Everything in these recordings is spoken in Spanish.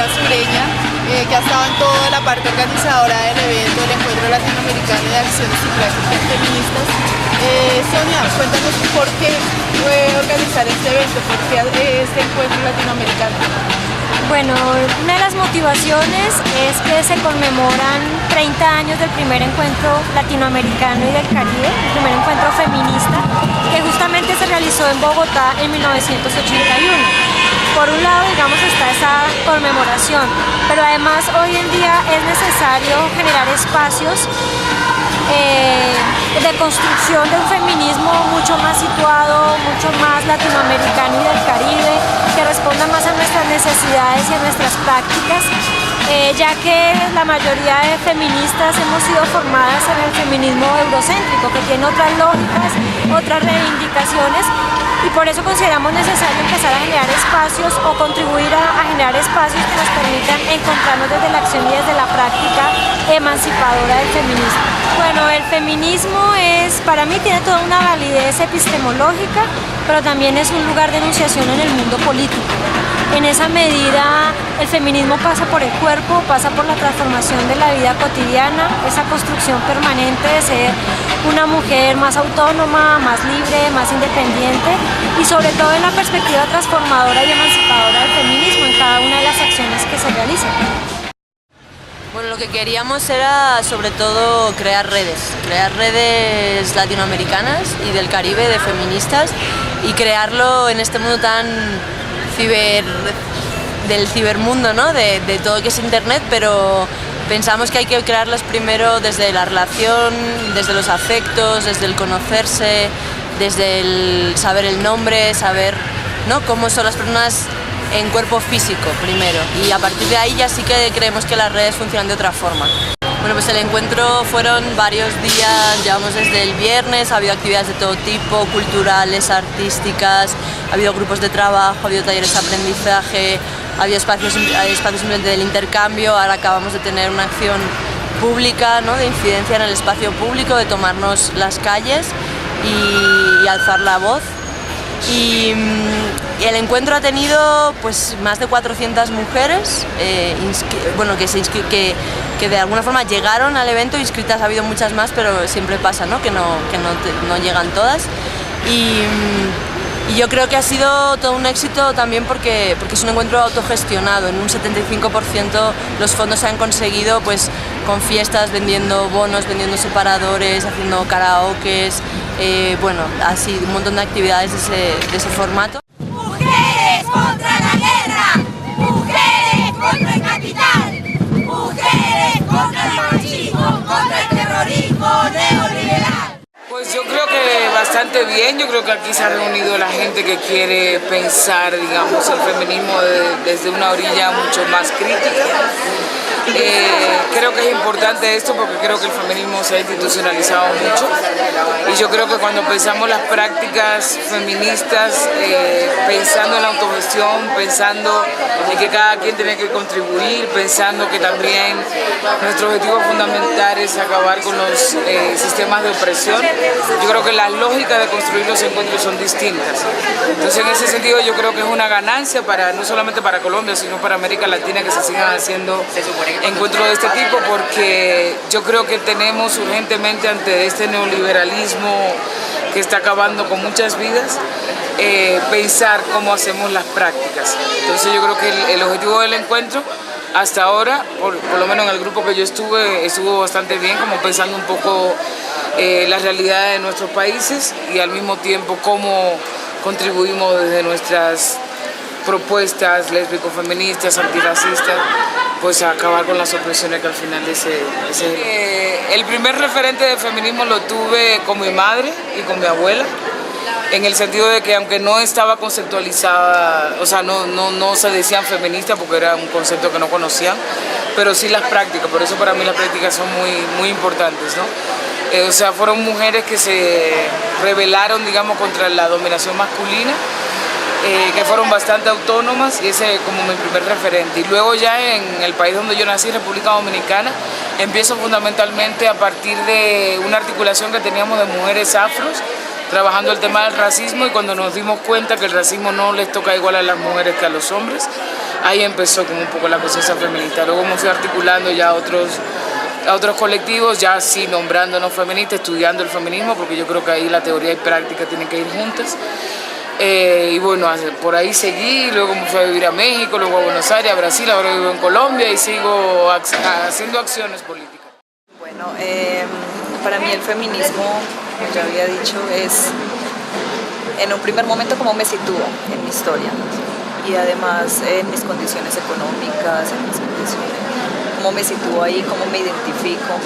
compañera sureña, que ha estado en toda la parte organizadora del evento del Encuentro Latinoamericano de Acciones y Prácticas Feministas. Sonia, cuéntanos por qué organizar este evento, por qué este encuentro latinoamericano. Bueno, una de las motivaciones es que se conmemoran 30 años del primer encuentro latinoamericano y del Caribe, el primer encuentro feminista, que justamente se realizó en Bogotá en 1981. Por un lado, digamos, está esa conmemoración, pero además hoy en día es necesario generar espacios de construcción de un feminismo mucho más situado, mucho más latinoamericano y del Caribe, que responda más a nuestras necesidades y a nuestras prácticas, ya que la mayoría de feministas hemos sido formadas en el feminismo eurocéntrico, que tiene otras lógicas, otras reivindicaciones, y por eso consideramos necesario empezar a generar espacios o contribuir a generar espacios que nos permitan encontrarnos desde la acción y desde la práctica emancipadora del feminismo. Bueno, el feminismo para mí tiene toda una validez epistemológica, pero también es un lugar de enunciación en el mundo político. En esa medida, el feminismo pasa por el cuerpo, pasa por la transformación de la vida cotidiana, esa construcción permanente de ser una mujer más autónoma, más libre, más independiente, y sobre todo en la perspectiva transformadora y emancipadora del feminismo en cada una de las acciones que se realizan. Bueno, lo que queríamos era sobre todo crear redes latinoamericanas y del Caribe de feministas, y crearlo en este mundo tan del cibermundo, ¿no? De todo lo que es internet, pero pensamos que hay que crearlas primero desde la relación, desde los afectos, desde el conocerse, desde el saber el nombre, saber, ¿no?, cómo son las personas en cuerpo físico primero, y a partir de ahí ya sí que creemos que las redes funcionan de otra forma. Bueno, pues el encuentro fueron varios días, llevamos desde el viernes, ha habido actividades de todo tipo, culturales, artísticas, ha habido grupos de trabajo, ha habido talleres de aprendizaje, ha habido espacios simplemente del intercambio. Ahora acabamos de tener una acción pública, ¿no?, de incidencia en el espacio público, de tomarnos las calles y alzar la voz. Y el encuentro ha tenido pues más de 400 mujeres que de alguna forma llegaron al evento. Inscritas ha habido muchas más, pero siempre pasa, ¿no?, que no llegan todas. Y yo creo que ha sido todo un éxito también porque es un encuentro autogestionado. En un 75% los fondos se han conseguido pues con fiestas, vendiendo bonos, vendiendo separadores, haciendo karaokes, bueno, así un montón de actividades de ese formato. ¡Mujeres contra la guerra! ¡Mujeres contra el capital! ¡Mujeres contra el machismo! ¡Contra el terrorismo neoliberal! Pues yo creo que bastante bien. Yo creo que aquí se ha reunido la gente que quiere pensar, digamos, el feminismo desde una orilla mucho más crítica. Creo que es importante esto porque creo que el feminismo se ha institucionalizado mucho, y yo creo que cuando pensamos las prácticas feministas, pensando en la autogestión, pensando en que cada quien tiene que contribuir, pensando que también nuestro objetivo fundamental es acabar con los sistemas de opresión, yo creo que las lógicas de construir los encuentros son distintas. Entonces, en ese sentido, yo creo que es una ganancia no solamente para Colombia, sino para América Latina, que se sigan haciendo encuentros de este tipo, porque yo creo que tenemos urgentemente, ante este neoliberalismo que está acabando con muchas vidas, pensar cómo hacemos las prácticas. Entonces yo creo que el objetivo del encuentro hasta ahora, por lo menos en el grupo que yo estuvo bastante bien, como pensando un poco la realidad de nuestros países y al mismo tiempo cómo contribuimos desde nuestras propuestas lésbico-feministas, antirracistas, pues a acabar con las opresiones que al final el primer referente de feminismo lo tuve con mi madre y con mi abuela, en el sentido de que aunque no estaba conceptualizada, o sea, no se decían feministas porque era un concepto que no conocían, pero sí las prácticas. Por eso para mí las prácticas son muy importantes, ¿no? O sea, fueron mujeres que se rebelaron, digamos, contra la dominación masculina, que fueron bastante autónomas, y ese es como mi primer referente. Y luego ya en el país donde yo nací, República Dominicana, empiezo fundamentalmente a partir de una articulación que teníamos de mujeres afros, trabajando el tema del racismo, y cuando nos dimos cuenta que el racismo no les toca igual a las mujeres que a los hombres, ahí empezó como un poco la conciencia feminista. Luego me fui articulando ya a otros colectivos, ya sí nombrándonos feministas, estudiando el feminismo, porque yo creo que ahí la teoría y práctica tienen que ir juntas. Y bueno, por ahí seguí, luego me fui a vivir a México, luego a Buenos Aires, a Brasil, ahora vivo en Colombia y sigo haciendo acciones políticas. Bueno, para mí el feminismo, como ya había dicho, es en un primer momento cómo me sitúo en mi historia y además en mis condiciones económicas, en mis condiciones, cómo me sitúo ahí, cómo me identifico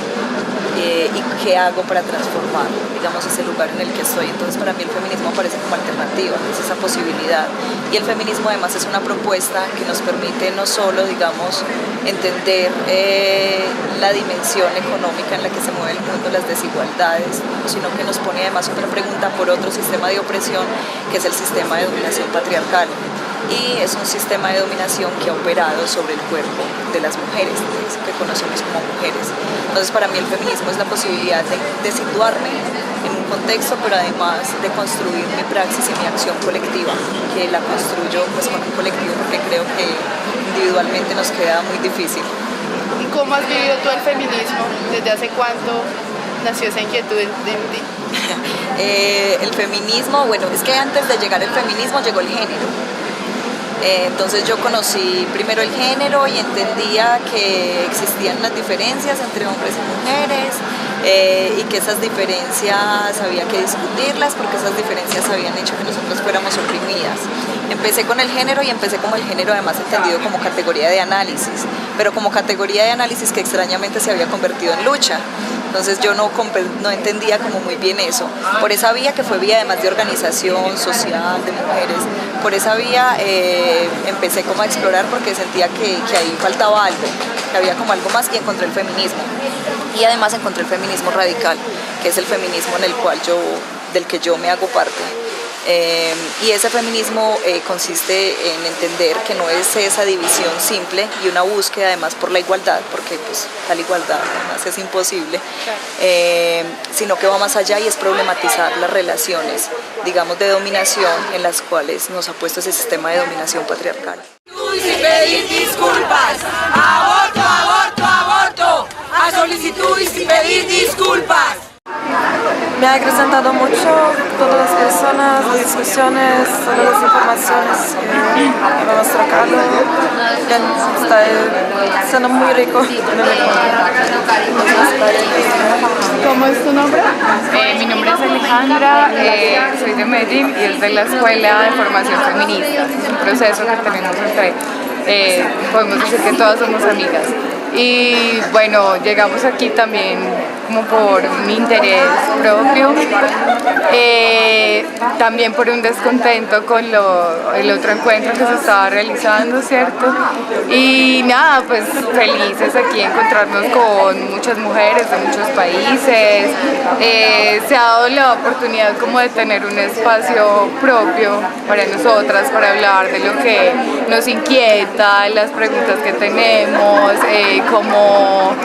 y qué hago para transformar, digamos, ese lugar en el que estoy. Entonces para mí el feminismo aparece como alternativa, es esa posibilidad. Y el feminismo además es una propuesta que nos permite no solo, digamos, entender la dimensión económica en la que se mueve el mundo, las desigualdades, sino que nos pone además otra pregunta por otro sistema de opresión, que es el sistema de dominación patriarcal. Y es un sistema de dominación que ha operado sobre el cuerpo de las mujeres, que conocemos como mujeres. Entonces para mí el feminismo es la posibilidad de situarme en un contexto, pero además de construir mi praxis y mi acción colectiva, que la construyo pues con un colectivo porque creo que individualmente nos queda muy difícil. ¿Y cómo has vivido tú el feminismo? ¿Desde hace cuánto nació esa inquietud en ti? El feminismo, bueno, es que antes de llegar el feminismo llegó el género. Entonces yo conocí primero el género y entendía que existían unas diferencias entre hombres y mujeres y que esas diferencias había que discutirlas porque esas diferencias habían hecho que nosotros fuéramos oprimidas. Empecé con el género y empecé como el género además entendido como categoría de análisis, pero como categoría de análisis que extrañamente se había convertido en lucha. Entonces yo no entendía como muy bien eso. Por esa vía que fue vía además de organización social, de mujeres, por esa vía empecé como a explorar porque sentía que ahí faltaba algo, que había como algo más y encontré el feminismo. Y además encontré el feminismo radical, que es el feminismo del que yo me hago parte. Y ese feminismo consiste en entender que no es esa división simple y una búsqueda además por la igualdad, porque pues tal igualdad además es imposible, sino que va más allá y es problematizar las relaciones, digamos, de dominación en las cuales nos ha puesto ese sistema de dominación patriarcal. Y pedir disculpas, aborto, aborto, aborto, a solicitud y sin pedir disculpas. Me ha acrecentado mucho todas las personas, las discusiones, todas las informaciones que hemos trocado. Está siendo muy rico. ¿Cómo es tu nombre? Mi nombre es Alejandra, soy de Medellín y es de la Escuela de Formación Feminista. Es un proceso que tenemos entre, podemos decir que todas somos amigas. Y bueno, llegamos aquí también como por mi interés propio, también por un descontento con el otro encuentro que se estaba realizando, ¿cierto? Y nada, pues felices aquí encontrarnos con muchas mujeres de muchos países. Se ha dado la oportunidad como de tener un espacio propio para nosotras, para hablar de lo que nos inquieta, las preguntas que tenemos, cómo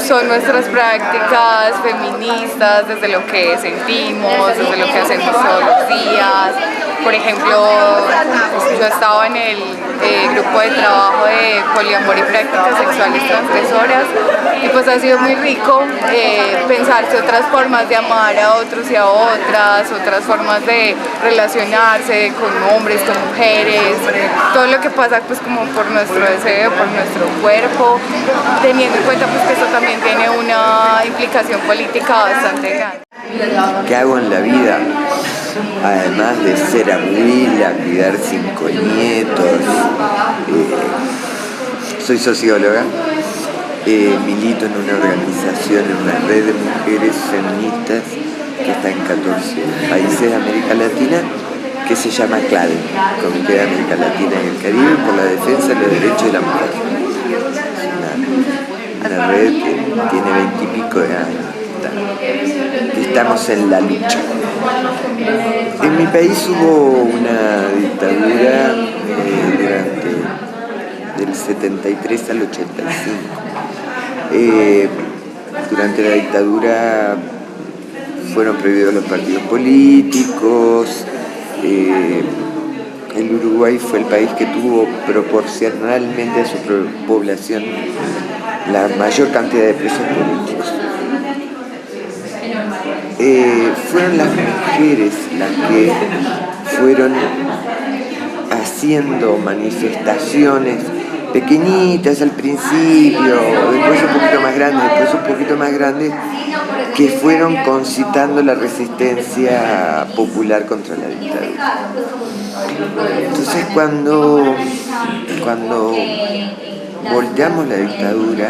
son nuestras prácticas feministas, desde lo que sentimos, desde lo que hacemos todos los días. Por ejemplo, yo estaba en el grupo de trabajo de poliamor y prácticas sexuales transgresoras y pues ha sido muy rico pensarse otras formas de amar a otros y a otras formas de relacionarse con hombres, con mujeres, todo lo que pasa pues como por nuestro deseo, por nuestro cuerpo, teniendo en cuenta pues que eso también tiene una implicación política bastante grande. ¿Qué hago en la vida? Además de ser abuela, cuidar 5 nietos, soy socióloga, milito en una organización, en una red de mujeres feministas que está en 14 países de América Latina, que se llama CLADE, Comité de América Latina y el Caribe por la defensa de los derechos de la mujer. Una red que tiene 20 y pico de años. Estamos en la lucha. En mi país hubo una dictadura del 73 al 85. Durante la dictadura fueron prohibidos los partidos políticos, el Uruguay fue el país que tuvo proporcionalmente a su población la mayor cantidad de presos políticos. Fueron las mujeres las que fueron haciendo manifestaciones pequeñitas al principio, después un poquito más grandes, después un poquito más grandes, que fueron concitando la resistencia popular contra la dictadura. Entonces cuando volteamos la dictadura,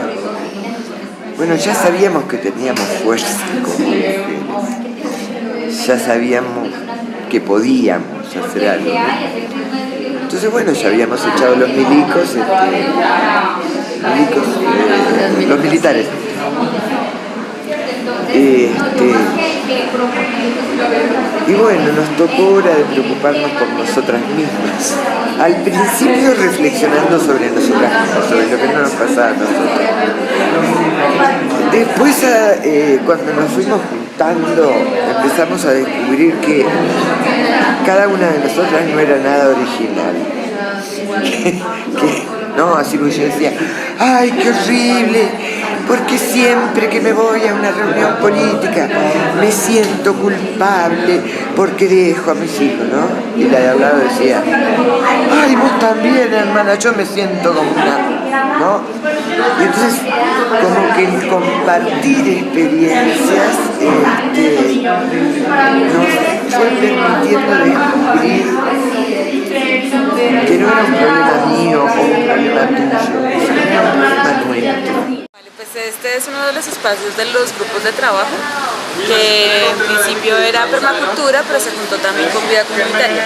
bueno, ya sabíamos que teníamos fuerza como mujeres, ya sabíamos que podíamos hacer algo, ¿no? Entonces, bueno, ya habíamos echado los milicos, los militares. Y bueno, nos tocó hora de preocuparnos por nosotras mismas. Al principio reflexionando sobre nosotras mismas, sobre lo que no nos pasaba a nosotros. Después, cuando nos fuimos juntando, empezamos a descubrir que cada una de nosotras no era nada original. No, así que yo decía, ¡ay, qué horrible! Porque siempre que me voy a una reunión política me siento culpable porque dejo a mis hijos, ¿no? Y la de al lado decía, ¡ay, vos también, hermana! Yo me siento como una, ¿no? Y entonces, como que el compartir experiencias nos fue permitiendo descubrir que no era un problema mío o un problema tuyo, sino era un problema nuestro. Pues este es uno de los espacios de los grupos de trabajo que en principio era permacultura, pero se juntó también con vida comunitaria.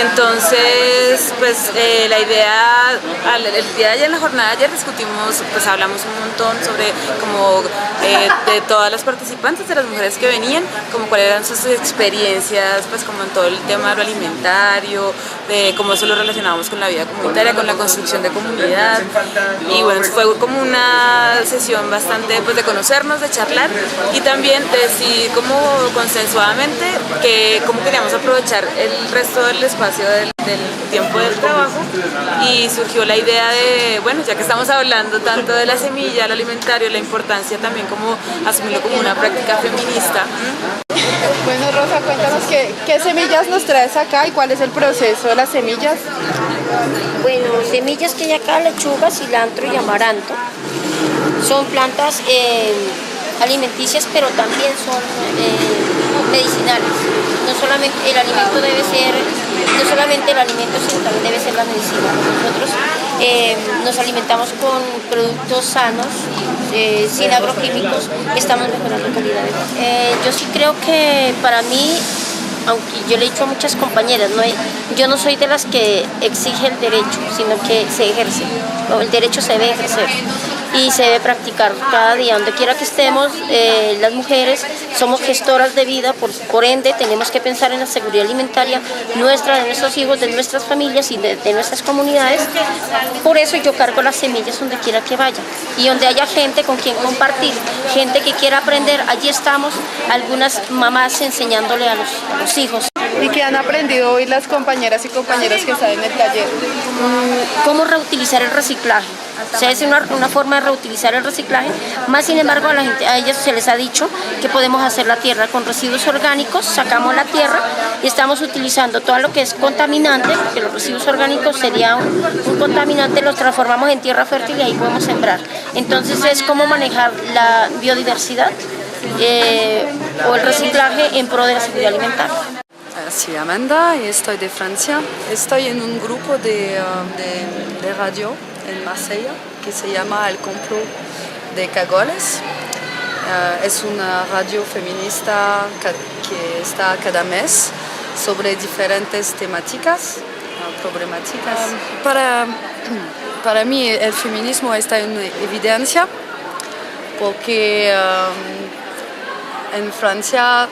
Entonces, pues la idea, el día de ayer, en la jornada de ayer discutimos, pues hablamos un montón sobre como de todas las participantes, de las mujeres que venían, como cuáles eran sus experiencias, pues como en todo el tema de lo alimentario, de cómo eso lo relacionábamos con la vida comunitaria, con la construcción de comunidad. Y bueno, fue como una sesión bastante pues de conocernos, de charlar y también de decidir como consensuadamente que cómo queríamos aprovechar el resto del espacio del tiempo del trabajo, y surgió la idea de, bueno, ya que estamos hablando tanto de la semilla, lo alimentario, la importancia también como asumirlo como una práctica feminista. Bueno, Rosa, cuéntanos qué semillas nos traes acá y cuál es el proceso de las semillas. Bueno, semillas que hay acá, lechuga, cilantro y amaranto. Son plantas alimenticias, pero también son medicinales. No solamente el alimento sino también debe ser la medicina. Nosotros nos alimentamos con productos sanos, sin agroquímicos, estamos mejorando calidad de vida. Yo sí creo que para mí, aunque yo le he dicho a muchas compañeras, yo no soy de las que exige el derecho, sino que se ejerce. El derecho se debe ejercer y se debe practicar cada día, donde quiera que estemos. Las mujeres somos gestoras de vida, por ende tenemos que pensar en la seguridad alimentaria nuestra, de nuestros hijos, de nuestras familias y de nuestras comunidades. Por eso yo cargo las semillas donde quiera que vaya, y donde haya gente con quien compartir, gente que quiera aprender, allí estamos, algunas mamás enseñándole a los hijos. ¿Y qué han aprendido hoy las compañeras y compañeros que están en el taller? Cómo reutilizar el reciclaje. O sea, es una forma de reutilizar el reciclaje, más sin embargo a ellos se les ha dicho que podemos hacer la tierra con residuos orgánicos, sacamos la tierra y estamos utilizando todo lo que es contaminante, porque los residuos orgánicos serían un contaminante, los transformamos en tierra fértil y ahí podemos sembrar. Entonces es cómo manejar la biodiversidad o el reciclaje en pro de la seguridad alimentaria. Soy Amanda y estoy de Francia. Estoy en un grupo de radio en Marsella que se llama El Complot de Cagoles. Es una radio feminista que está cada mes sobre diferentes temáticas, problemáticas. Para mí el feminismo está en evidencia porque en Francia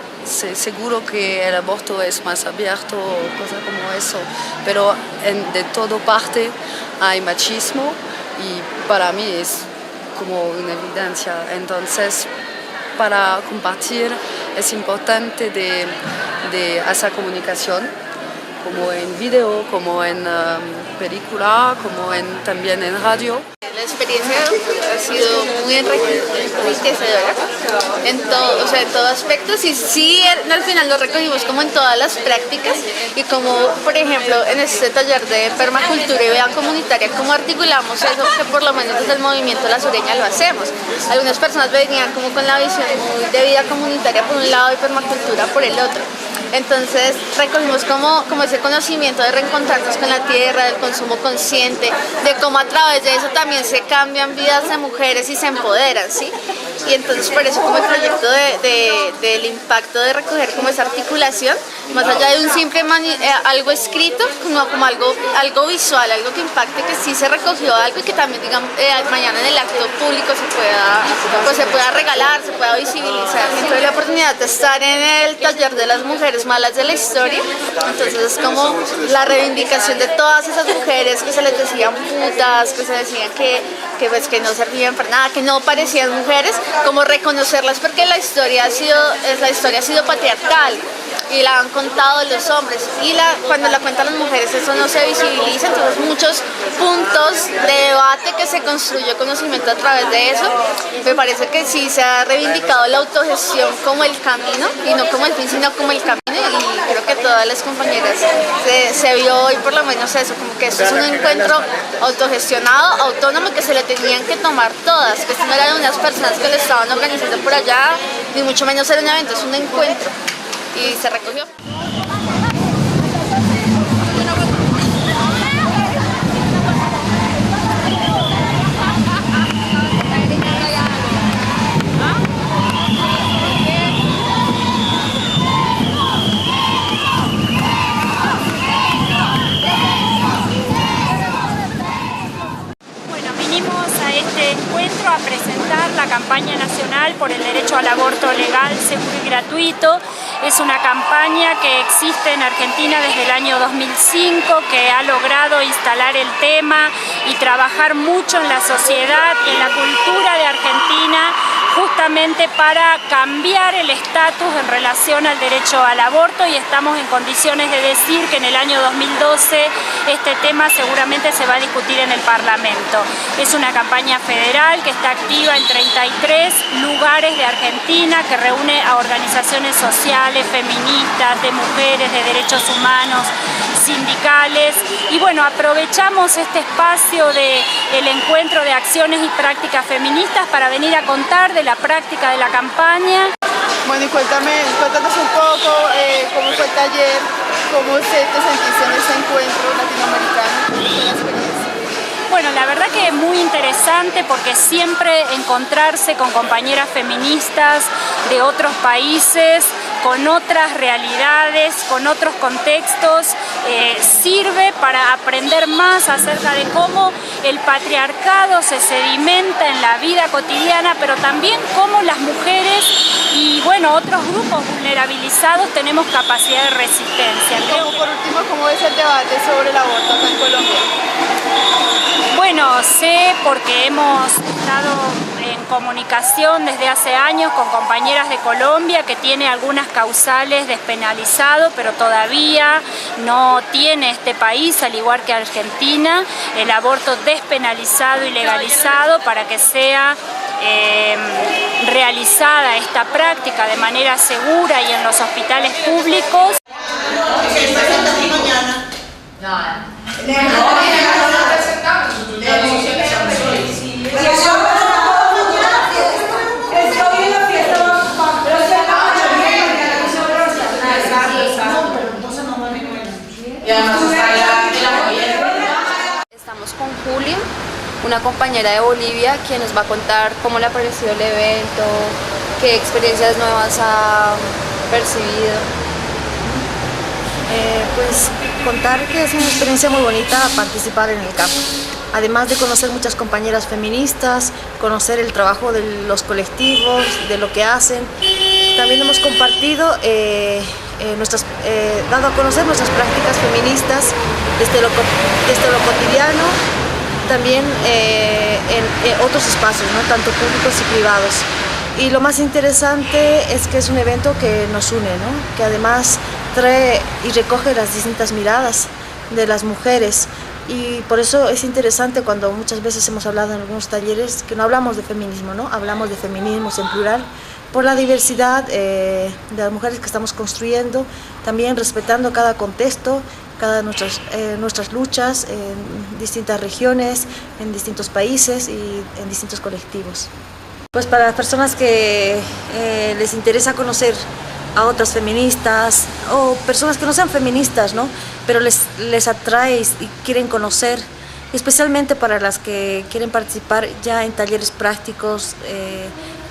seguro que el aborto es más abierto o cosas como eso, pero de toda parte hay machismo y para mí es como una evidencia. Entonces, para compartir es importante de hacer comunicación como en video, como en película, como también en radio. La experiencia ha sido muy enriquecedora en todo, o sea, en todo aspecto. Y sí, al final lo recogimos como en todas las prácticas y como, por ejemplo, en este taller de permacultura y vida comunitaria, cómo articulamos eso que por lo menos desde el movimiento La Sureña lo hacemos. Algunas personas venían como con la visión muy de vida comunitaria por un lado y permacultura por el otro. Entonces recogimos como ese conocimiento de reencontrarnos con la tierra, del consumo consciente, de cómo a través de eso también se cambian vidas de mujeres y se empoderan, ¿sí? Y entonces por eso como el proyecto del impacto de recoger como esa articulación, más allá de un simple algo escrito, como algo visual, algo que impacte, que sí se recogió algo y que también digamos mañana en el acto público se pueda regalar, se pueda visibilizar. Tuve la oportunidad de estar en el taller de las mujeres malas de la historia, entonces es como la reivindicación de todas esas mujeres que se les decían putas, que se decían que no servían para nada, que no parecían mujeres, como reconocerlas porque la historia ha sido patriarcal y la han contado los hombres y cuando la cuentan las mujeres eso no se visibiliza, entonces muchos puntos de debate que se construyó conocimiento a través de eso. Me parece que sí se ha reivindicado la autogestión como el camino y no como el fin sino como el camino, y creo que todas las compañeras se vio hoy por lo menos eso, como que esto es un encuentro autogestionado, autónomo, que se le tenían que tomar todas, que esto no eran unas personas que lo estaban organizando por allá, ni mucho menos era un evento, es un encuentro. Y se recogió. Bueno, vinimos a este encuentro a presentar la campaña nacional por el derecho al aborto legal, seguro y gratuito. Es una campaña que existe en Argentina desde el año 2005, que ha logrado instalar el tema y trabajar mucho en la sociedad y en la cultura de Argentina, justamente para cambiar el estatus en relación al derecho al aborto, y estamos en condiciones de decir que en el año 2012 este tema seguramente se va a discutir en el Parlamento. Es una campaña federal que está activa en 33 lugares de Argentina, que reúne a organizaciones sociales, feministas, de mujeres, de derechos humanos, sindicales, y bueno, aprovechamos este espacio del encuentro de acciones y prácticas feministas para venir a contar de la práctica de la campaña. Bueno, y cuéntanos un poco cómo fue el taller, cómo te sentiste en este encuentro latinoamericano, cómo fue la experiencia. Bueno, la verdad que es muy interesante porque siempre encontrarse con compañeras feministas de otros países, con otras realidades, con otros contextos, sirve para aprender más acerca de cómo el patriarcado se sedimenta en la vida cotidiana, pero también cómo las mujeres y bueno, otros grupos vulnerabilizados tenemos capacidad de resistencia. Como por último, ¿cómo es el debate sobre el aborto acá en Colombia? Bueno, sé porque hemos estado en comunicación desde hace años con compañeras de Colombia que tiene algunas causales despenalizado, pero todavía no tiene este país, al igual que Argentina, el aborto despenalizado y legalizado para que sea realizada esta práctica de manera segura y en los hospitales públicos. Estamos con Julia, una compañera de Bolivia, quien nos va a contar cómo le ha parecido el evento, qué experiencias nuevas ha percibido. Pues contar que es una experiencia muy bonita participar en el campo. Además de conocer muchas compañeras feministas, conocer el trabajo de los colectivos, de lo que hacen. También hemos compartido, dado a conocer nuestras prácticas feministas desde lo cotidiano, también en otros espacios, ¿no? Tanto públicos y privados. Y lo más interesante es que es un evento que nos une, ¿no? Que además trae y recoge las distintas miradas de las mujeres. Y por eso es interesante cuando muchas veces hemos hablado en algunos talleres que no hablamos de feminismo, ¿no? Hablamos de feminismos en plural, por la diversidad de las mujeres que estamos construyendo, también respetando cada contexto, cada nuestras luchas en distintas regiones, en distintos países y en distintos colectivos. Pues para las personas que les interesa conocer a otras feministas o personas que no sean feministas, ¿no? Pero les atrae y quieren conocer, especialmente para las que quieren participar ya en talleres prácticos,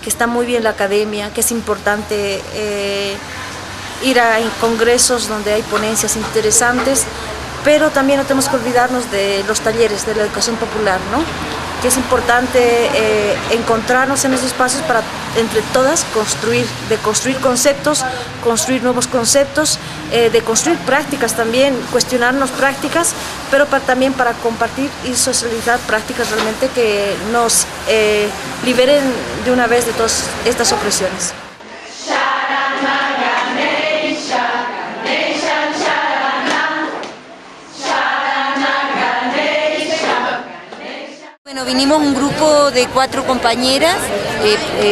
que está muy bien la academia, que es importante ir a congresos donde hay ponencias interesantes, pero también no tenemos que olvidarnos de los talleres de la educación popular, ¿no? Que es importante encontrarnos en esos espacios para entre todas construir conceptos, construir nuevos conceptos, de construir prácticas también, cuestionarnos prácticas, pero también para compartir y socializar prácticas realmente que nos liberen de una vez de todas estas opresiones. Bueno, vinimos un grupo de 4 compañeras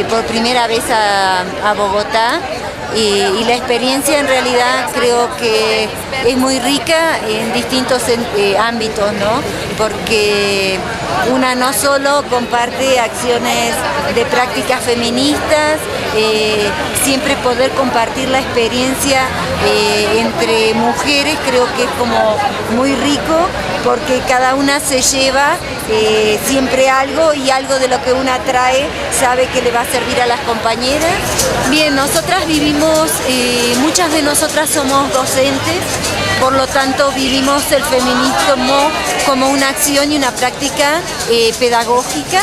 por primera vez a Bogotá y la experiencia en realidad creo que es muy rica en distintos ámbitos, ¿no? Porque una no solo comparte acciones de prácticas feministas, siempre poder compartir la experiencia entre mujeres creo que es como muy rico porque cada una se lleva siempre algo y algo de lo que una trae sabe que le va a servir a las compañeras. Bien, nosotras vivimos, muchas de nosotras somos docentes, por lo tanto vivimos el feminismo como una acción y una práctica pedagógica.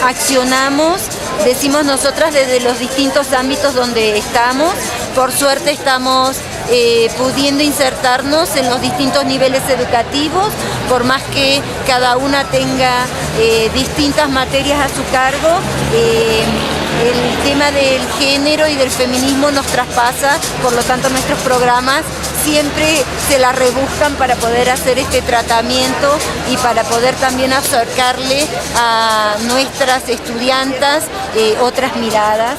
Accionamos, decimos nosotras desde los distintos ámbitos donde estamos, por suerte estamos pudiendo insertarnos en los distintos niveles educativos, por más que cada una tenga distintas materias a su cargo, el tema del género y del feminismo nos traspasa, por lo tanto nuestros programas siempre se la rebuscan para poder hacer este tratamiento y para poder también acercarle a nuestras estudiantas otras miradas.